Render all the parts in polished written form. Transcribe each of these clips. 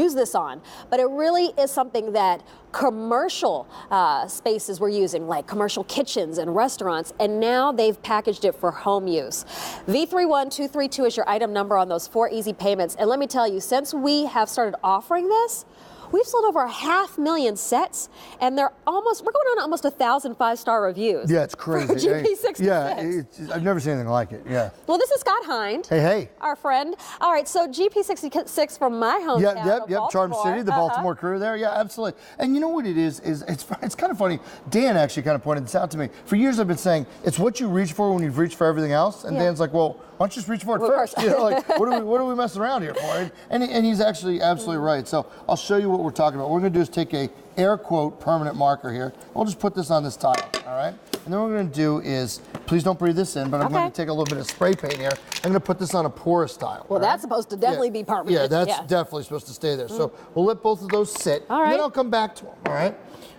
use this on, but it really is something that commercial spaces were using, like commercial kitchens and restaurants, and now they've packaged it for home use. V31232 is your item number on those 4 easy payments. And let me tell you, since we have started offering this, we've sold over 500,000 sets, and we're going on almost 1,000 5-star reviews. Yeah, it's crazy. For GP66. Yeah, I've never seen anything like it, yeah. Well, this is Scott Hind. Hey. Our friend. All right, so GP66 from my hometown. Yep, Charm City, the Baltimore crew there. Yeah, absolutely. And you know what it is it's kind of funny. Dan actually kind of pointed this out to me. For years I've been saying, it's what you reach for when you've reached for everything else. And Dan's like, well, why don't you just reach for it first? You know, like, what are we messing around here for? And he's actually absolutely right. So I'll show you what we're talking about. What we're going to do is take a air quote permanent marker here. We'll just put this on this tile, all right? And then what we're going to do is, please don't breathe this in, but I'm going to take a little bit of spray paint here. I'm going to put this on a porous tile. Well, that's supposed to definitely be permanent. Yeah, that's definitely supposed to stay there. So we'll let both of those sit. All right. And then I'll come back to them, all right?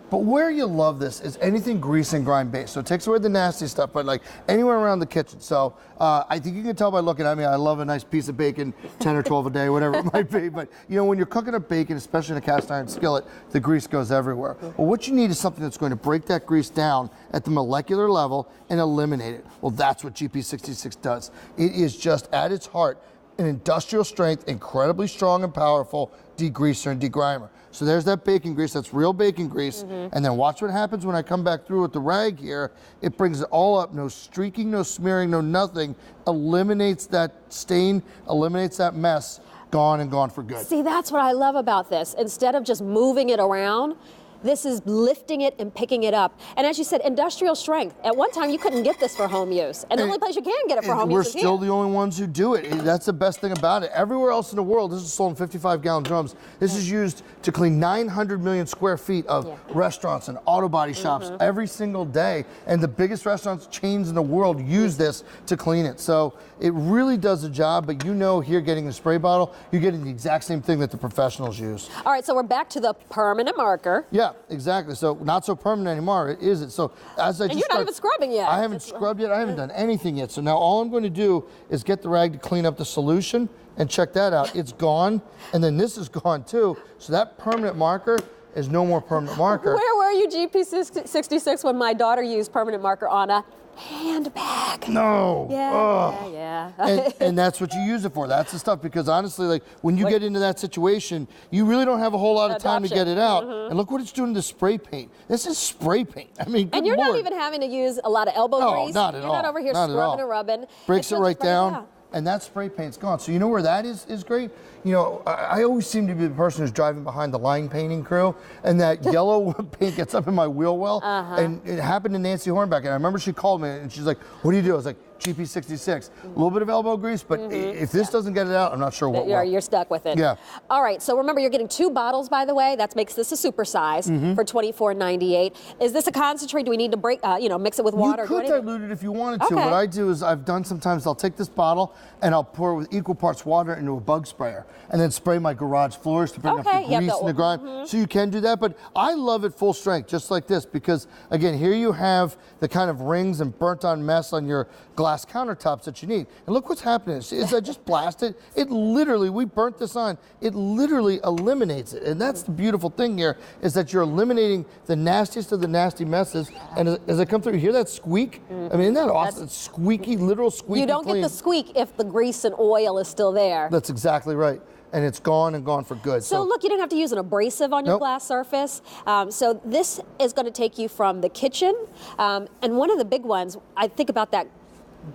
But where you love this is anything grease and grime based. So it takes away the nasty stuff, but like anywhere around the kitchen. So I think you can tell by looking at me, I love a nice piece of bacon, 10 or 12 a day, whatever it might be. But you know, when you're cooking up bacon, especially in a cast iron skillet, the grease goes everywhere. Well, what you need is something that's going to break that grease down at the molecular level and eliminate it. Well, that's what GP66 does. It is just at its heart an industrial strength, incredibly strong and powerful degreaser and degrimer. So there's that bacon grease, that's real bacon grease. And then watch what happens when I come back through with the rag here. It brings it all up, no streaking, no smearing, no nothing. Eliminates that stain, eliminates that mess, gone and gone for good. See, that's what I love about this. Instead of just moving it around, this is lifting it and picking it up. And as you said, industrial strength. At one time, you couldn't get this for home use. And the only place you can get it for home use is here. We're still the only ones who do it. That's the best thing about it. Everywhere else in the world, this is sold in 55-gallon drums. This is used to clean 900 million square feet of restaurants and auto body shops every single day. And the biggest restaurants chains in the world use this to clean it. So it really does the job, but you know here getting the spray bottle, you're getting the exact same thing that the professionals use. All right, so we're back to the permanent marker. Yeah, exactly. So not so permanent anymore, it isn't. So as I and you're not even scrubbing yet. I haven't scrubbed yet, I haven't done anything yet. So now all I'm going to do is get the rag to clean up the solution, and check that out. It's gone, and then this is gone too. So that permanent marker is no more permanent marker. Where were you, GP66, when my daughter used permanent marker on a handbag? No. Yeah. And that's what you use it for. That's the stuff, because honestly, like when you get into that situation, you really don't have a whole lot of time to get it out. And look what it's doing to spray paint. This is spray paint. I mean, good and you're Lord. not even having to use a lot of elbow grease. Not at all. You're not over here scrubbing and rubbing. Breaks it right down. And that spray paint's gone. So you know where that is great? You know, I always seem to be the person who's driving behind the line painting crew, and that yellow paint gets up in my wheel well. And it happened to Nancy Hornbeck, and I remember she called me and she's like, what do you do? I was like, GP66. A little bit of elbow grease, but if this doesn't get it out, I'm not sure what will. You're stuck with it. Yeah. All right, so remember, you're getting 2 bottles, by the way. That makes this a super size for $24.98. Is this a concentrate? Do we need to break, mix it with water? You could dilute it if you wanted to. What I do is I've done sometimes, I'll take this bottle and I'll pour it with equal parts water into a bug sprayer and then spray my garage floors to bring up the grease and the grime. So you can do that, but I love it full strength, just like this, because again, here you have the kind of rings and burnt on mess on your glass countertops that you need. And look what's happening. Is I just blasted. It literally, we burnt this on, it literally eliminates it. And that's the beautiful thing here, is that you're eliminating the nastiest of the nasty messes. And as I come through, you hear that squeak? I mean, isn't that awesome? It's squeaky, literal squeaky You don't clean. get the squeak if the grease and oil is still there. That's exactly right. And it's gone and gone for good. So look, you don't have to use an abrasive on your glass surface. So this is going to take you from the kitchen. And one of the big ones, I think about that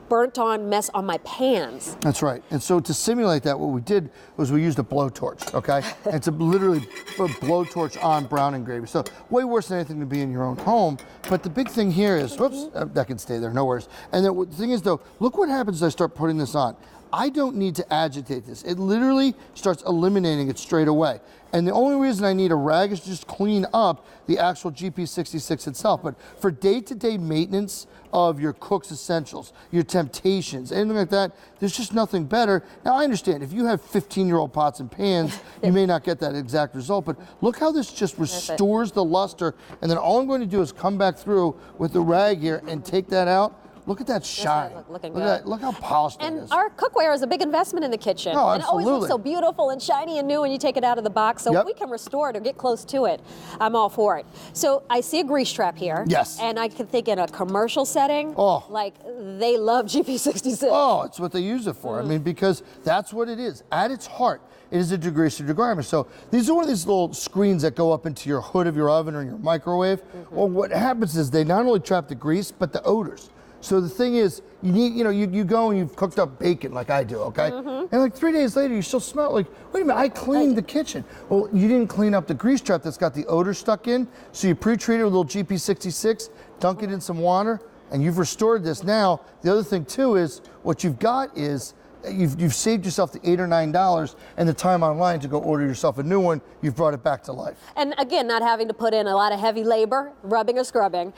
burnt on mess on my pans. That's right. And so to simulate that, what we did was we used a blowtorch, okay? And to literally put a blowtorch on brown engraving. So way worse than anything to be in your own home. But the big thing here is, whoops, that can stay there, no worries. And then the thing is though, look what happens as I start putting this on. I don't need to agitate this. It literally starts eliminating it straight away. And the only reason I need a rag is to just clean up the actual GP66 itself. But for day-to-day maintenance of your cook's essentials, your temptations, anything like that, there's just nothing better. Now I understand, if you have 15-year-old pots and pans, you may not get that exact result, but look how this just restores the luster. And then all I'm going to do is come back through with the rag here and take that out. look at that shine. Looking look good. at that, look how polished it And is. our cookware is a big investment in the kitchen. Oh, And it always looks absolutely. so beautiful and shiny and new when you take it out of the box. So if we can restore it or get close to it, I'm all for it. So I see a grease trap here. Yes. And I can think in a commercial setting, Oh. like they love GP66. Oh, it's what they use it for. I mean, because that's what it is. At its heart, it is a degreaser degrimer. So these are one of these little screens that go up into your hood of your oven or your microwave. Well, what happens is they not only trap the grease, but the odors. So the thing is, you need, you go and you've cooked up bacon like I do, okay? And like 3 days later, you still smell like, wait a minute, I cleaned the kitchen. Well, you didn't clean up the grease trap that's got the odor stuck in. So you pre-treat it with a little GP66, dunk it in some water, and you've restored this. Now, the other thing too is, what you've got is, you've saved yourself the $8 or $9 and the time online to go order yourself a new one. You've brought it back to life. And again, not having to put in a lot of heavy labor, rubbing or scrubbing.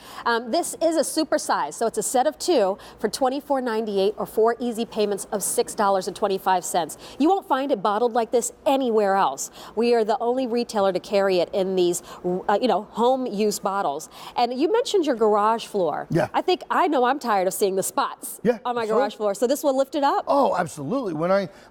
This is a super size, so it's a set of 2 for $24.98 or 4 easy payments of $6.25. You won't find it bottled like this anywhere else. We are the only retailer to carry it in these, home use bottles. And you mentioned your garage floor. Yeah. I know I'm tired of seeing the spots on my garage floor, so this will lift it up. Oh, absolutely.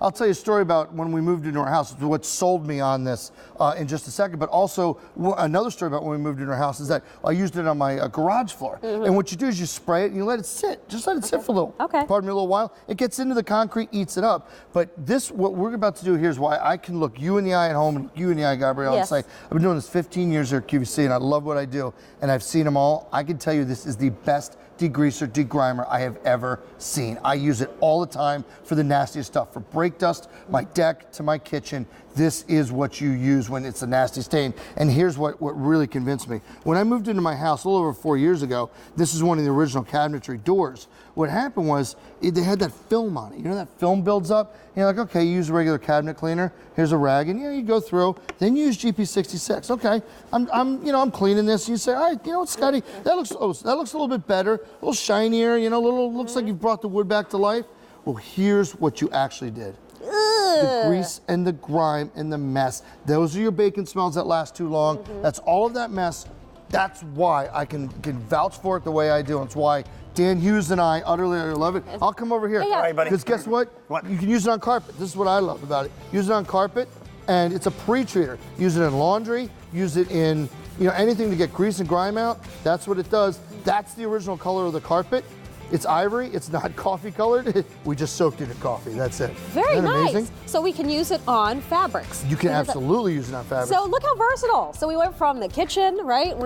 I'll tell you a story about when we moved into our house. What sold me on this in just a second, but also another story about when we moved into our house is that I used it on my garage floor. And what you do is you spray it and you let it sit. Just let it sit for a little. Okay. Pardon me, a little while. It gets into the concrete, eats it up. But what we're about to do here is why I can look you in the eye at home and look you in the eye, Gabrielle, and say, I've been doing this 15 years here at QVC and I love what I do and I've seen them all. I can tell you this is the best degreaser, degrimer I have ever seen. I use it all the time for the nastiest stuff, for brake dust, my deck to my kitchen. This is what you use when it's a nasty stain. And here's what really convinced me. When I moved into my house a little over 4 years ago, this is one of the original cabinetry doors. What happened was they had that film on it. You know, that film builds up. And you're like, okay, you use a regular cabinet cleaner. Here's a rag, and you go through. Then you use GP66. Okay, I'm cleaning this. And you say, all right, you know what, Scotty, that looks a little bit better, a little shinier. Looks like you've brought the wood back to life. Well, here's what you actually did. The grease and the grime and the mess. Those are your bacon smells that last too long. That's all of that mess. That's why I can vouch for it the way I do. It's why Dan Hughes and I utterly love it. I'll come over here. Yeah. All right, buddy. Because guess what? You can use it on carpet. This is what I love about it. Use it on carpet, and it's a pre-treater. Use it in laundry. Use it in anything to get grease and grime out. That's what it does. That's the original color of the carpet. It's ivory. It's not coffee colored. We just soaked it in coffee. That's it. Very Isn't that nice. amazing? So we can use it on fabrics. You can absolutely use it on fabric. So look how versatile. So we went from the kitchen, right?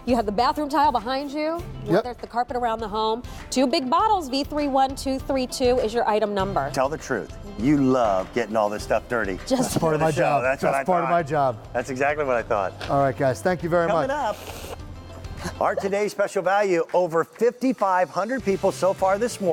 You have the bathroom tile behind you. Yep. There's the carpet around the home. 2 big bottles, V31232 is your item number. Tell the truth. You love getting all this stuff dirty. Just part of my job. That's what I part of thought. my job. That's exactly what I thought. All right, guys. Thank you very much. Coming up, our today's special value, over 5,500 people so far this morning.